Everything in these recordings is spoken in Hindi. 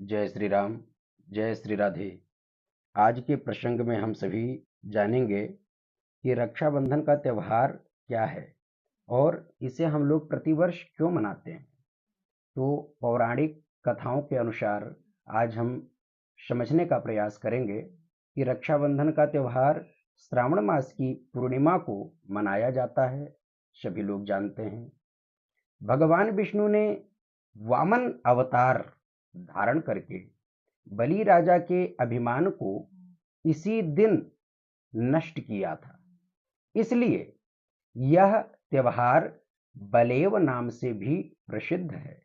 जय श्री राम, जय श्री राधे। आज के प्रसंग में हम सभी जानेंगे कि रक्षाबंधन का त्यौहार क्या है और इसे हम लोग प्रतिवर्ष क्यों मनाते हैं। तो पौराणिक कथाओं के अनुसार आज हम समझने का प्रयास करेंगे कि रक्षाबंधन का त्यौहार श्रावण मास की पूर्णिमा को मनाया जाता है। सभी लोग जानते हैं भगवान विष्णु ने वामन अवतार धारण करके बलि राजा के अभिमान को इसी दिन नष्ट किया था। इसलिए यह त्यौहार बलेव नाम से भी प्रसिद्ध है।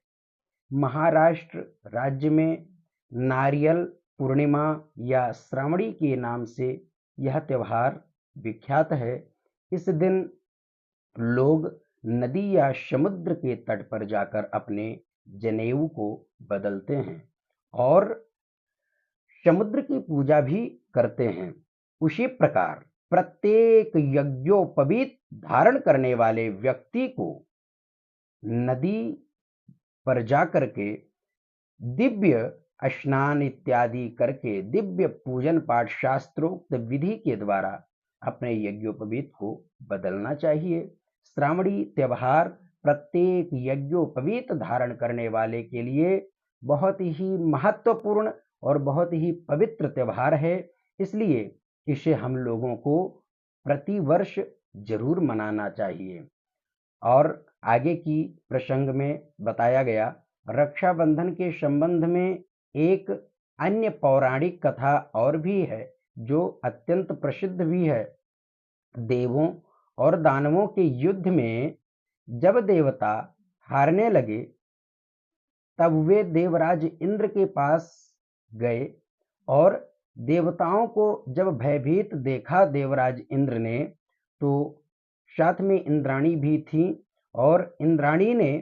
महाराष्ट्र राज्य में नारियल पूर्णिमा या श्रावणी के नाम से यह त्यौहार विख्यात है। इस दिन लोग नदी या समुद्र के तट पर जाकर अपने जनेऊ को बदलते हैं और समुद्र की पूजा भी करते हैं। उसी प्रकार प्रत्येक यज्ञोपवीत धारण करने वाले व्यक्ति को नदी पर जाकर के दिव्य स्नान इत्यादि करके दिव्य पूजन पाठ शास्त्रोक्त विधि के द्वारा अपने यज्ञोपवीत को बदलना चाहिए। श्रावणी त्यौहार प्रत्येक यज्ञोपवीत धारण करने वाले के लिए बहुत ही महत्वपूर्ण और बहुत ही पवित्र त्यौहार है। इसलिए इसे हम लोगों को प्रतिवर्ष जरूर मनाना चाहिए। और आगे की प्रसंग में बताया गया रक्षाबंधन के संबंध में एक अन्य पौराणिक कथा और भी है जो अत्यंत प्रसिद्ध भी है। देवों और दानवों के युद्ध में जब देवता हारने लगे तब वे देवराज इंद्र के पास गए और देवताओं को जब भयभीत देखा देवराज इंद्र ने तो साथ में इंद्राणी भी थी और इंद्राणी ने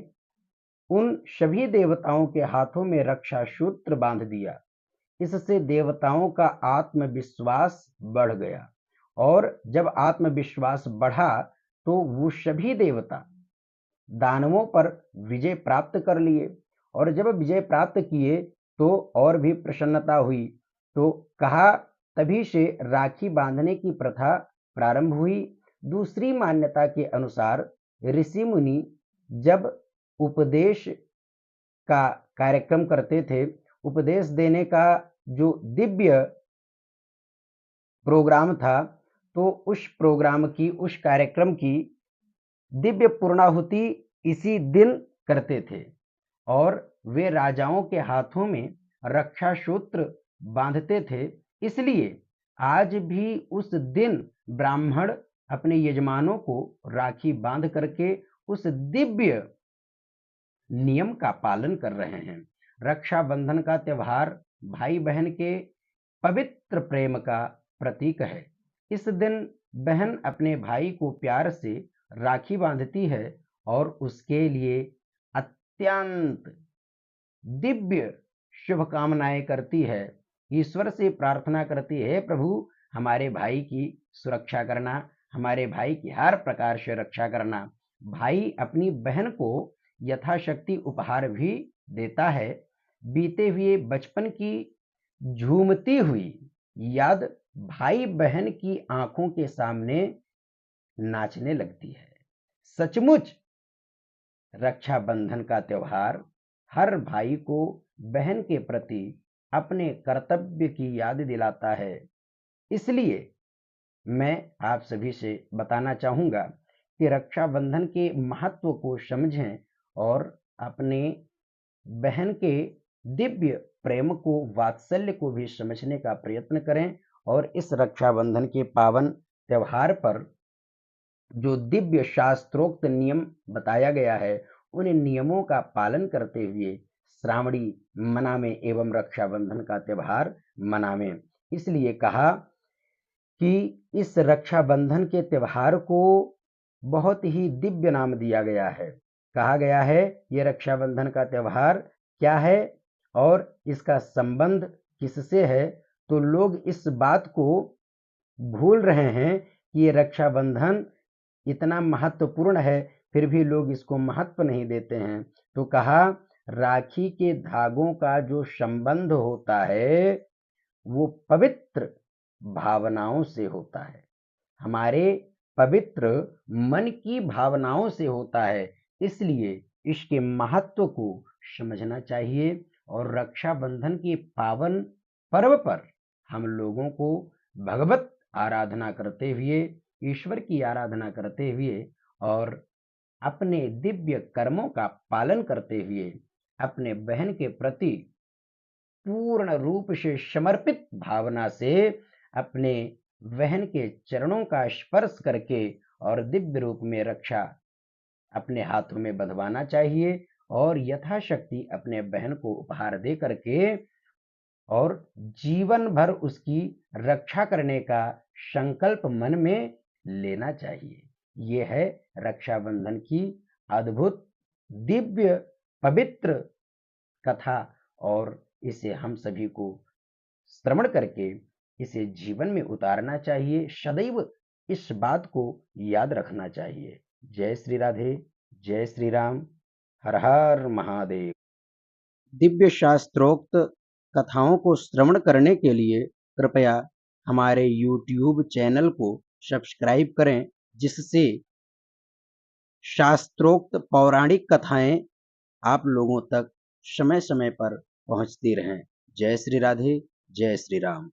उन सभी देवताओं के हाथों में रक्षा सूत्र बांध दिया। इससे देवताओं का आत्मविश्वास बढ़ गया और जब आत्मविश्वास बढ़ा तो वो सभी देवता दानवों पर विजय प्राप्त कर लिए और जब विजय प्राप्त किए तो और भी प्रसन्नता हुई। तो कहा तभी से राखी बांधने की प्रथा प्रारंभ हुई। दूसरी मान्यता के अनुसार ऋषि मुनि जब उपदेश का कार्यक्रम करते थे, उपदेश देने का जो दिव्य प्रोग्राम था, तो उस प्रोग्राम की उस कार्यक्रम की दिव्य पूर्णाहुति इसी दिन करते थे और वे राजाओं के हाथों में रक्षा सूत्र बांधते थे। इसलिए आज भी उस दिन ब्राह्मण अपने यजमानों को राखी बांध करके उस दिव्य नियम का पालन कर रहे हैं। रक्षाबंधन का त्यौहार भाई बहन के पवित्र प्रेम का प्रतीक है। इस दिन बहन अपने भाई को प्यार से राखी बांधती है और उसके लिए अत्यंत दिव्य शुभकामनाएं करती है। ईश्वर से प्रार्थना करती है, प्रभु हमारे भाई की सुरक्षा करना, हमारे भाई की हर प्रकार से रक्षा करना। भाई अपनी बहन को यथाशक्ति उपहार भी देता है। बीते हुए बचपन की झूमती हुई याद भाई बहन की आंखों के सामने नाचने लगती है। सचमुच रक्षाबंधन का त्यौहार हर भाई को बहन के प्रति अपने कर्तव्य की याद दिलाता है। इसलिए मैं आप सभी से बताना चाहूँगा कि रक्षाबंधन के महत्व को समझें और अपने बहन के दिव्य प्रेम को, वात्सल्य को भी समझने का प्रयत्न करें और इस रक्षाबंधन के पावन त्यौहार पर जो दिव्य शास्त्रोक्त नियम बताया गया है उन नियमों का पालन करते हुए श्रावणी मनावें एवं रक्षाबंधन का त्यौहार मनावें। इसलिए कहा कि इस रक्षाबंधन के त्यौहार को बहुत ही दिव्य नाम दिया गया है। कहा गया है ये रक्षाबंधन का त्यौहार क्या है और इसका संबंध किससे है, तो लोग इस बात को भूल रहे हैं कि ये रक्षाबंधन इतना महत्वपूर्ण है फिर भी लोग इसको महत्व नहीं देते हैं। तो कहा राखी के धागों का जो संबंध होता है वो पवित्र भावनाओं से होता है, हमारे पवित्र मन की भावनाओं से होता है। इसलिए इसके महत्व को समझना चाहिए और रक्षाबंधन के पावन पर्व पर हम लोगों को भगवत आराधना करते हुए, ईश्वर की आराधना करते हुए और अपने दिव्य कर्मों का पालन करते हुए अपने बहन के प्रति पूर्ण रूप से समर्पित भावना से अपने बहन के चरणों का स्पर्श करके और दिव्य रूप में रक्षा अपने हाथों में बंधवाना चाहिए और यथाशक्ति अपने बहन को उपहार दे करके और जीवन भर उसकी रक्षा करने का संकल्प मन में लेना चाहिए। ये है रक्षाबंधन की अद्भुत, दिव्य, पवित्र कथा और इसे हम सभी को श्रवण करके इसे जीवन में उतारना चाहिए। सदैव इस बात को याद रखना चाहिए। जय श्री राधे, जय श्री राम, हर हर महादेव। दिव्य शास्त्रोक्त कथाओं को श्रवण करने के लिए कृपया हमारे YouTube चैनल को सब्सक्राइब करें, जिससे शास्त्रोक्त पौराणिक कथाएं आप लोगों तक समय समय पर पहुंचती रहें। जय श्री राधे, जय श्री राम।